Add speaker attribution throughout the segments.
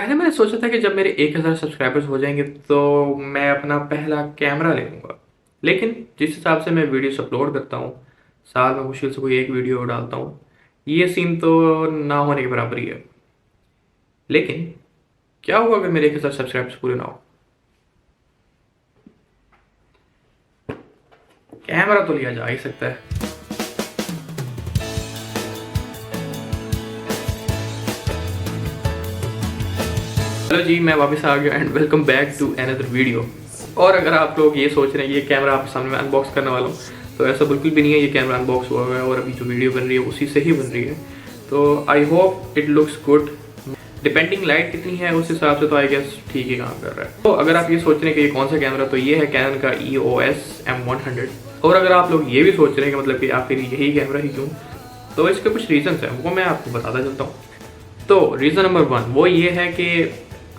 Speaker 1: पहले मैंने सोचा था कि जब मेरे 1000 सब्सक्राइबर्स हो जाएंगे तो मैं अपना पहला कैमरा ले लूँगा। लेकिन जिस हिसाब से मैं वीडियोस अपलोड करता हूँ, साल में मुश्किल से कोई एक वीडियो डालता हूँ, ये सीन तो ना होने के बराबर ही है। लेकिन क्या हुआ अगर मेरे 1000 सब्सक्राइबर्स पूरे ना हो? कैमरा तो लिया जा ही सकता है। हेलो जी, मैं वापस आ गया and welcome back to another video. और अगर आप लोग ये सोच रहे हैं ये कैमरा आपके सामने मैं अनबॉक्स करने वाला हूँ, तो ऐसा बिल्कुल भी नहीं है। ये कैमरा अनबॉक्स हुआ हुआ है और अभी जो वीडियो बन रही है उसी से ही बन रही है। तो I hope it looks good. Depending light कितनी है उस हिसाब से तो आई गेस ठीक ही काम कर रहा है। तो अगर आप ये सोच रहे हैं कि ये कौन सा कैमरा, तो ये है कैनन का EOS M100। और अगर आप लोग ये भी सोच रहे हैं कि मतलब कि आखिर यही कैमरा ही क्यों, तो इसके कुछ रीजंस हैं, वो मैं आपको बताता चलता हूँ। तो रीज़न नंबर 1 वो ये है कि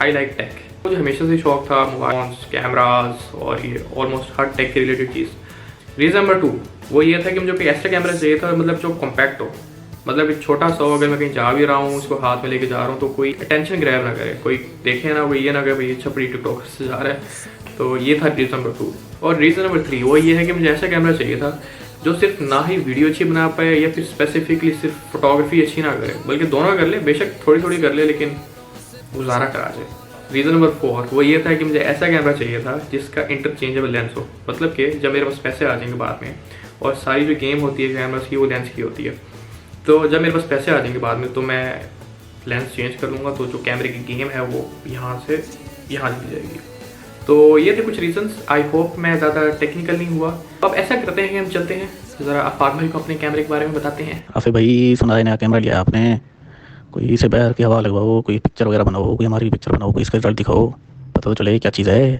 Speaker 1: आई लाइक टेक। मुझे हमेशा से शौक था मोबाइल्स, कैमरास और ये ऑलमोस्ट हर टेक के रिलेटेड चीज़। रीज़न नंबर 2 वो ये था कि मुझे कोई ऐसा कैमरा चाहिए था मतलब जो कॉम्पैक्ट हो, मतलब एक छोटा सा हो, अगर मैं कहीं जा भी रहा हूँ उसको हाथ में लेके जा रहा हूँ तो कोई अटेंशन ग्रैब ना करे, कोई देखे ना, कोई ये ना करे भाई अच्छा बड़ी टिकटॉक से जा रहा है। तो ये था रीज़न नंबर 2। और रीज़न नंबर 3 वो ये है कि मुझे ऐसा कैमरा चाहिए था जो सिर्फ ना ही वीडियो अच्छी बना पाए या फिर स्पेसिफिकली सिर्फ फोटोग्राफी अच्छी ना करे, बल्कि दोनों कर ले, बेशक थोड़ी थोड़ी कर ले लेकिन गुजारा करा जाए। रीज़न नंबर 4 वो ये था कि मुझे ऐसा कैमरा चाहिए था जिसका इंटरचेंजेबल लेंस हो, मतलब कि जब मेरे पास पैसे आ जाएंगे बाद में और सारी जो गेम होती है कैमरास की वो लेंस की होती है, तो जब मेरे पास पैसे आ जाएंगे बाद में तो मैं लेंस चेंज कर लूँगा, तो जो कैमरे की गेम है वो यहाँ से यहाँ चली जाएगी। तो ये थे कुछ रीजंस। आई होप मैं ज़्यादा टेक्निकल नहीं हुआ। अब ऐसा करते हैं कि हम चलते हैं ज़रा आफाक भाई को अपने कैमरे के बारे में बताते हैं।
Speaker 2: आफिफ भाई, सुना है नया कैमरा लिया आपने? कोई इसे बैर की हवा लगवाओ, कोई पिक्चर वगैरह बनाओ, कोई हमारी पिक्चर बनाओ, कोई इसका रिजल्ट दिखाओ, पता तो चले क्या चीज़ है।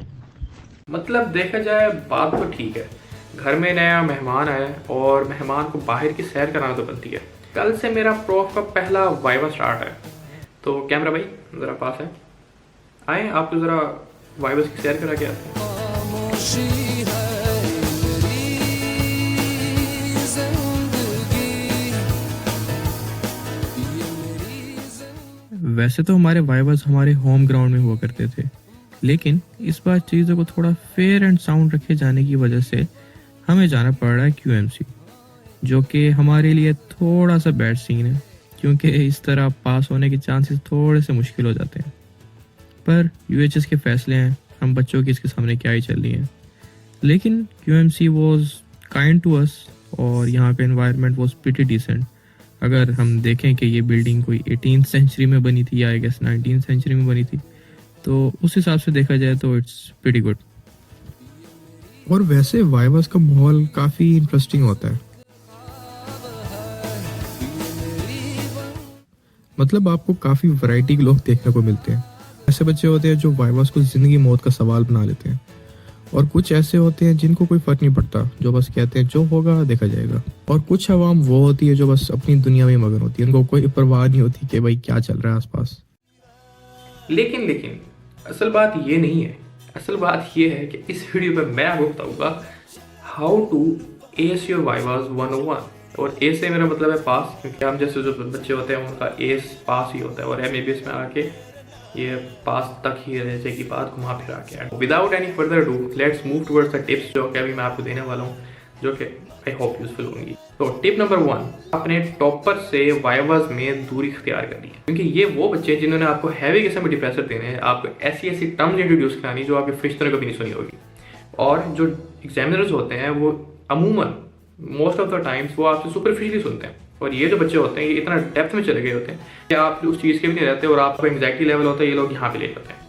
Speaker 1: मतलब देखा जाए बात तो ठीक है, घर में नया मेहमान आया और मेहमान को बाहर की सैर कराना तो बनती है। कल से मेरा प्रोफ का पहला वाइवा स्टार्ट है, तो कैमरा भाई ज़रा पास है, आए आपको ज़रा वाइवस की सैर करा के आते हैं।
Speaker 3: वैसे तो हमारे वाइवास हमारे होम ग्राउंड में हुआ करते थे, लेकिन इस बार चीज़ों को थोड़ा फेयर एंड साउंड रखे जाने की वजह से हमें जाना पड़ रहा है QMC, जो कि हमारे लिए थोड़ा सा बैड सीन है, क्योंकि इस तरह पास होने के चांसेस थोड़े से मुश्किल हो जाते हैं। पर UHS के फैसले हैं, हम बच्चों की इसके सामने क्या ही चल रही हैं। लेकिन QMC was kind to us और यहाँ पे एनवायरनमेंट वॉज प्रिटी डिसेंट। अगर हम देखें कि ये बिल्डिंग कोई 18th सेंचुरी में बनी थी या आई गेस 19th सेंचुरी में बनी थी, तो उस हिसाब से देखा जाए तो इट्स प्रीटी गुड।
Speaker 4: और वैसे वाइवास का माहौल काफ़ी इंटरेस्टिंग होता है। मतलब आपको काफ़ी वैरायटी के लोग देखने को मिलते हैं। ऐसे बच्चे होते हैं जो वाइवास को ज़िंदगी मौत का सवाल बना लेते हैं, और कुछ ऐसे होते हैं जिनको कोई फ़र्क नहीं पड़ता, जो बस कहते हैं जो होगा देखा जाएगा। और कुछ अवाम वो होती है जो बस अपनी दुनिया में मगन होती है, उनको कोई परवाह नहीं होती कि भाई क्या चल रहा है आसपास।
Speaker 1: लेकिन असल बात ये नहीं है। असल बात ये है कि इस वीडियो में मैं आपको बताऊंगा how to ace your vivas 101। और ए से मेरा मतलब है पास, क्योंकि हम जैसे जो बच्चे होते हैं उनका एस पास ही होता है और MABS में आके ये पास तक ही रह जाएगी बात घुमा फिरा के। Without any further do let's move towards the tips जो कि अभी मैं आपको देने वाला हूँ, जो कि आई होप यूजफुल होंगी। तो टिप नंबर 1, अपने टॉपर से वाइवास में दूरी इख्तियार करनी है, क्योंकि ये वो बच्चे जिन्होंने आपको हैवी किस्म के डिप्रेसर देने हैं, आपको ऐसी ऐसी टर्म्स इंट्रोड्यूस करानी जो आपके फ्रिश्तों ने कभी नहीं सुनी होगी। और जो एग्जामिनर्स होते हैं वो अमूमन मोस्ट ऑफ द टाइम्स वो आपसे सुपरफिशियली सुनते हैं, और ये जो बच्चे होते हैं ये इतना डेप्थ में चले गए होते हैं कि आप उस चीज़ के भी नहीं रहते और आपका एंग्जाइटी लेवल होता है ये लोग यहाँ पे ले जाते हैं।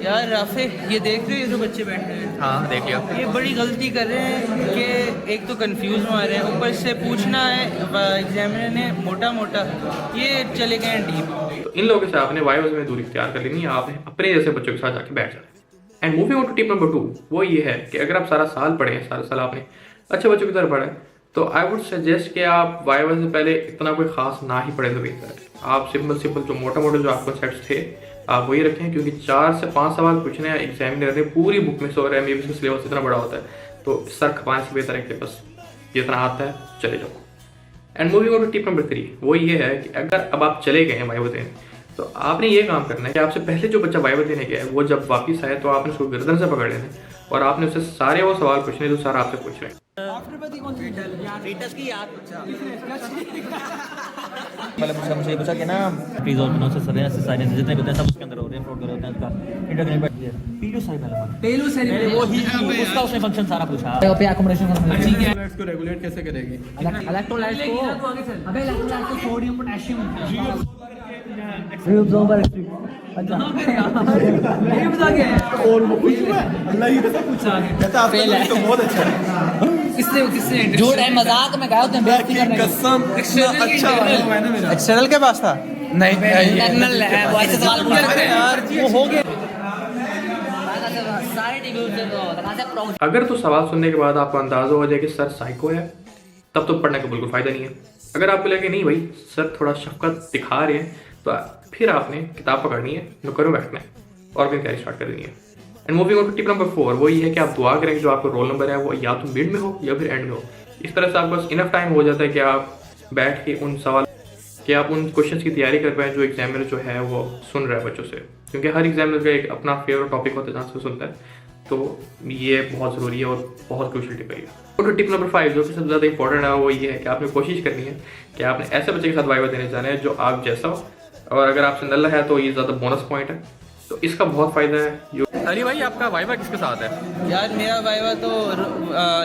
Speaker 5: यार राफे, ये देख रहे हो ये जो बच्चे बैठे हैं?
Speaker 1: हाँ देख लिया।
Speaker 5: ये बड़ी गलती कर रहे हैं कि एक तो कंफ्यूज मार रहे हैं, ऊपर से पूछना है एग्जामिनर ने मोटा मोटा, ये चले गए हैं डीप।
Speaker 1: तो इन लोगों से आपने वाइवास में दूरी इख्तियार कर लेनी है, आपने अपने जैसे बच्चों के साथ जाके बैठ जाना है। And moving on to tip number 2 वो ये है कि अगर आप सारा साल पढ़े हैं, सारा साल आपने अच्छे बच्चों की तरह पढ़े, तो आई वुड सजेस्ट कि आप वाइवा से पहले इतना कोई खास ना ही पढ़े तो बेहतर है। आप सिंपल जो मोटा जो आपको कॉन्सेप्ट्स थे आप वही रखें, क्योंकि 4 से 5 सवाल पूछने हैं एग्जामिनर ने पूरी बुक में से, और MABS का सिलेबस इतना बड़ा होता है तो सर खपाने से बेहतर है कि बस जितना आता है चले जाओ। And moving on to tip number 3 वो ये है कि अगर अब आप चले गए हैं वाइवा देने, तो आपने ये काम करना है कि आपसे पहले जो बच्चा वाइवा देने गया है वो जब वापस आए तो आपने उसको गर्दन से पकड़ लेना है और आपने उससे सारे वो सवाल पूछने जो सर आपसे पूछ रहे हैं।
Speaker 2: मतलब मुझे पूछा कि ना प्लीज और बनाओ से सारे जितने भी होते हैं सब उसके अंदर होते हैं, फ्रॉड कर होते हैं उसका इंटरनेट बैठ गया पीलू सारी वो ही उसका उसने फंक्शन सारा पूछा पे अकोमोडेशन का ठीक है।
Speaker 4: इसको रेगुलेट कैसे करेगी?
Speaker 2: इलेक्ट्रोलाइट्स को अबे इलेक्ट्रोलाइट्स को सोडियम पोटेशियम
Speaker 4: बहुत अच्छा
Speaker 5: किसने
Speaker 2: जोड़ है मजाक में गए होते हैं बेइज्जती करने
Speaker 4: कसम अच्छा
Speaker 5: एक्सटर्नल के पास था नहीं
Speaker 2: इंटरनल है वो ऐसे सवाल पूछ रहे हैं
Speaker 5: यार वो हो गया।
Speaker 2: सारे टीवी से
Speaker 1: अगर तो सवाल सुनने के बाद आपको अंदाजा हो जाए कि सर साइको है, तब तो पढ़ने का बिल्कुल फ़ायदा नहीं है। अगर आपको लगे नहीं भाई सर थोड़ा शफकत दिखा रहे हैं, तो फिर आपने किताब पकड़नी है, नुक्करों में बैठना है और अपनी तैयारी स्टार्ट कर देनी है। And moving on to tip number 4, वो ये है कि आप दुआ करें कि जो आपका रोल नंबर है वो या तो मिड में हो या फिर एंड में हो। इस तरह से आपके पास इनफ टाइम हो जाता है कि आप बैठ के उन सवाल कि आप उन क्वेश्चंस की तैयारी कर पाएँ जो एग्जामिनर जो है वो सुन रहा है बच्चों से, क्योंकि हर एग्जामिनर का एक अपना फेवरेट टॉपिक होता है जहाँ से सुनता है। तो ये बहुत ज़रूरी है और बहुत क्रूशियल टिप है। और टिप नंबर 5 जो कि सबसे ज़्यादा इंपॉर्टेंट है वो ये है कि आपने कोशिश करनी है कि आपने ऐसे बच्चे के साथ वाइवा देने जाना है जो आप जैसा हो, और अगर आपसे नल्ला है तो ये ज़्यादा बोनस पॉइंट है, तो इसका बहुत फ़ायदा है। जो अली भाई आपका वाइवा किसके साथ है?
Speaker 5: यार मेरा वाइवा तो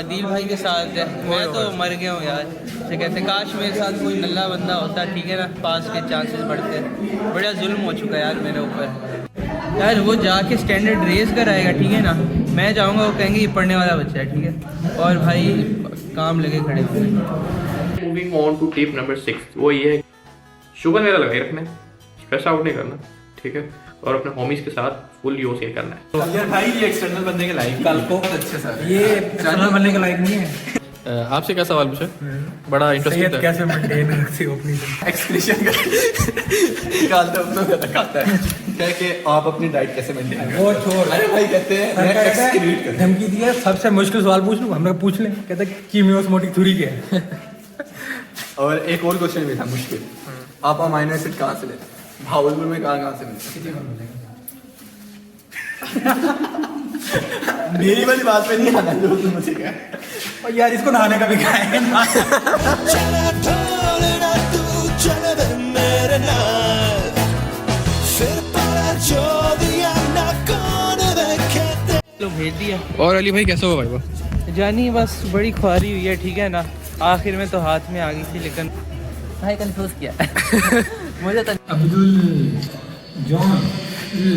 Speaker 5: दिल भाई के साथ है। मैं तो मर गया हूँ यार। से कहते काश मेरे साथ कोई नल्ला बंदा होता, ठीक है ना, पास के चांसेस बढ़ते। बड़ा जुल्म हो चुका है यार मेरे ऊपर। यार वो जाके स्टैंडर्ड रेस कराएगा, ठीक है ना, मैं जाऊँगा, वो कहेंगे ये पढ़ने वाला बच्चा है, ठीक है, और भाई काम लगे खड़े हुए।
Speaker 1: Moving on to tip number 6, वो ये है शुगर मेरा लगाई रखना है, स्ट्रेस आउट नहीं करना, ठीक है, और अपने होमीज के साथ फुल यूज नहीं करना है।
Speaker 4: यार भाई ये एक्सटर्नल बनने के लायक कल को अच्छे सर
Speaker 5: ये एक्सटर्नल बनने के लायक नहीं है।
Speaker 1: आपसे क्या सवाल पूछा? बड़ा इंटरेस्टिंग था।
Speaker 5: कैसे मेंटेन रखते हो अपनी
Speaker 4: एक्सक्रीशन का निकालते हम तो खाता है क्या कि आप अपनी डाइट कैसे मेंटेन करते
Speaker 5: वो छोड़।
Speaker 4: अरे भाई कहते हैं मैं एक्सक्रीट करता
Speaker 5: धमकी दी है, सबसे मुश्किल सवाल पूछ लूँ, हमरा पूछ लें, कहते कीमियोस्मोटिक थ्योरी क्या है।
Speaker 4: और एक और क्वेश्चन भी था मुश्किल, आप अमाइनो एसिड कहाँ से लेते हैं? भावलपुर में कहाँ से मिलते हैं? मेरी वाली बात पे नहीं आना जो तुम मुझे क्या
Speaker 5: और यार इसको नहाने का भी क्या है ना। लो भेज दिया।
Speaker 1: और अली भाई कैसा हुआ भाई?
Speaker 5: जानी बस बड़ी ख्वारी हुई है, ठीक है ना, आखिर में तो हाथ में आ गई थी, लेकिन
Speaker 2: भाई कंफ्यूज किया मुझे तो
Speaker 6: Abdul John,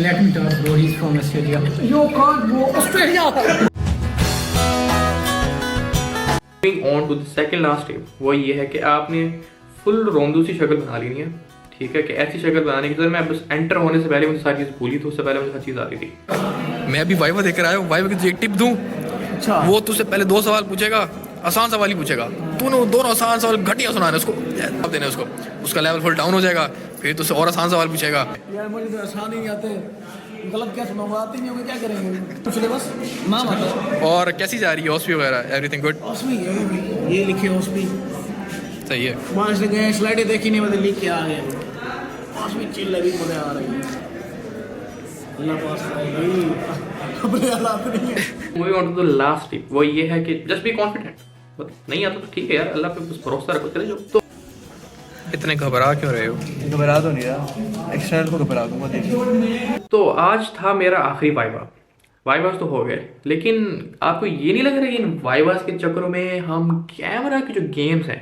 Speaker 6: let me talk, bro. He's from Australia. You can't go Australia.
Speaker 1: Moving on to the second last tip, वो ये है कि आपने फुल रोंदू सी शक्ल बना लेनी है, ठीक है, कि ऐसी शक्ल बनाने की, मैं बस एंटर होने से पहले मुझे सारी चीज़ भूली, तो उससे पहले मुझे हर चीज़ आ रही थी। मैं अभी वाइवा देकर आया हूँ, वाइवा की तुझे एक टिप दूँ। अच्छा। वो तुझसे पहले 2 सवाल पूछेगा, आसान सवाल ही पूछेगा, तूने दोनों आसान सवाल घटिया सुनाना उसको, जवाब देना उसको, उसका लेवल फुल डाउन हो जाएगा, फिर तुझसे और आसान सवाल पूछेगा।
Speaker 6: यार मुझे तो आसान ही नहीं आते, गलत क्या सुना आते नहीं होंगे, क्या करेंगे? पूछ ले बस। माँ मतलब
Speaker 1: और कैसी जा रही है हॉस्पी वगैरह, एवरीथिंग गुड?
Speaker 6: हॉस्पी ये लिखे हॉस्पी
Speaker 1: सही है।
Speaker 6: वहाँ से गए, स्लाइडें देखी नहीं, मतलब लिख के आ गए। हॉस्पी चिल्ला भी मुझे आ रही है, अल्लाह पास अपने हालात नहीं है।
Speaker 1: Moving on to the last tip, वो ये है कि जस्ट बी कॉन्फिडेंट। नहीं आता तो ठीक है यार, अल्लाह पे बस भरोसा रखो, चले जाओ। तो इतने घबरा क्यों रहे हो?
Speaker 5: घबरा तो नहीं रहा, एक्सटर्नल को घबरा दूंगा, देखिए।
Speaker 1: तो आज था मेरा आखिरी वाइवास तो हो गए, लेकिन आपको ये नहीं लग रहा कि इन वाइवास के चक्करों में हम कैमरा के जो गेम्स हैं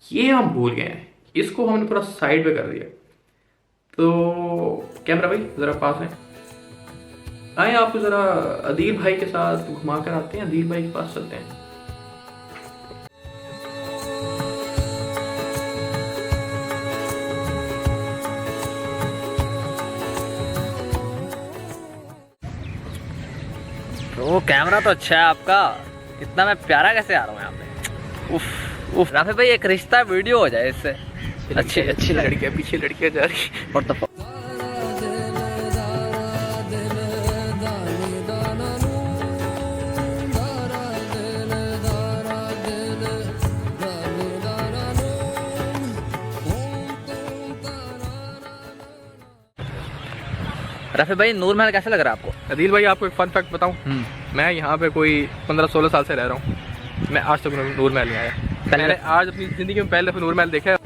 Speaker 1: ये हम भूल गए हैं, इसको हमने थोड़ा साइड पे कर दिया। तो कैमरा भाई ज़रा पास है, आए आपको ज़रा अदील भाई के साथ घुमा कर आते हैं, अदील भाई के पास चलते हैं।
Speaker 7: तो कैमरा तो अच्छा है आपका, इतना मैं प्यारा कैसे आ रहा हूँ यहाँ पे। उफ उफ, राफे भाई एक रिश्ता वीडियो हो जाए इससे। अच्छी अच्छी
Speaker 1: लड़कियाँ पीछे लड़कियाँ जा रही।
Speaker 7: और तो राफे भाई नूर महल कैसा लग रहा है आपको?
Speaker 1: अदील भाई आपको एक फन फैक्ट बताऊं, मैं यहाँ पे कोई 15-16 साल से रह रहा हूँ, मैं आज तक नूर महल नहीं आया। मैंने आज अपनी ज़िंदगी में पहले दफ़ा नूर महल देखा है।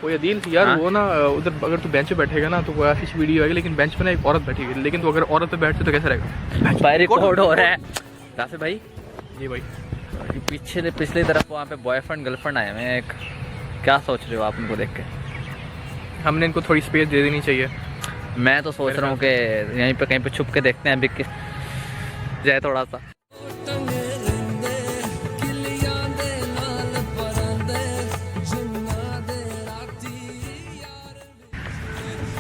Speaker 1: कोई अदील यार वो ना उधर अगर तू बेंच पे बैठेगा ना तो कोई ऐसी वीडियो आएगी, लेकिन बेंच पे ना एक औरत बैठी है, लेकिन तो अगर औरत पे बैठते तो कैसा रहेगा?
Speaker 7: भाई रिकॉर्ड हो रहा है। राफे भाई
Speaker 1: जी भाई,
Speaker 7: पिछली तरफ वहाँ पे बॉयफ्रेंड गर्लफ्रेंड आए हैं एक, क्या सोच रहे हो आप उनको देख के?
Speaker 1: हमने इनको थोड़ी स्पेस दे देनी चाहिए।
Speaker 7: मैं तो सोच रहा हूँ कि यहीं पे कहीं पे छुप के देखते हैं अभी किस जाए थोड़ा सा।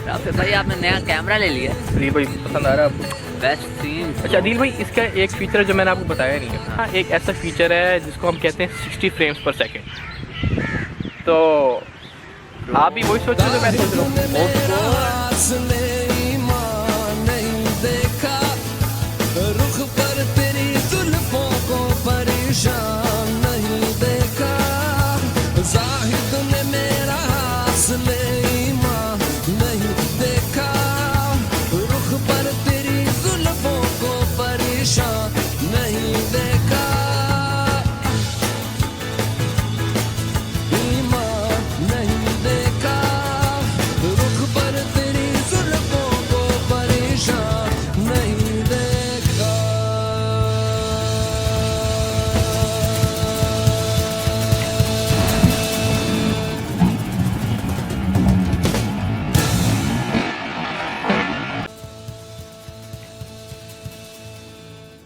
Speaker 7: राफे भाई आपने नया कैमरा ले लिया?
Speaker 1: जी भाई, पसंद आ रहा है आपको?
Speaker 7: Best scene.
Speaker 1: अच्छा अदील भाई, इसका एक फीचर है जो मैंने आपको बताया नहीं है। हाँ, एक ऐसा फीचर है जिसको हम कहते हैं 60 फ्रेम्स पर सेकेंड। तो आप भी वही सोच रहे हो मैं सोच रहा हूँ।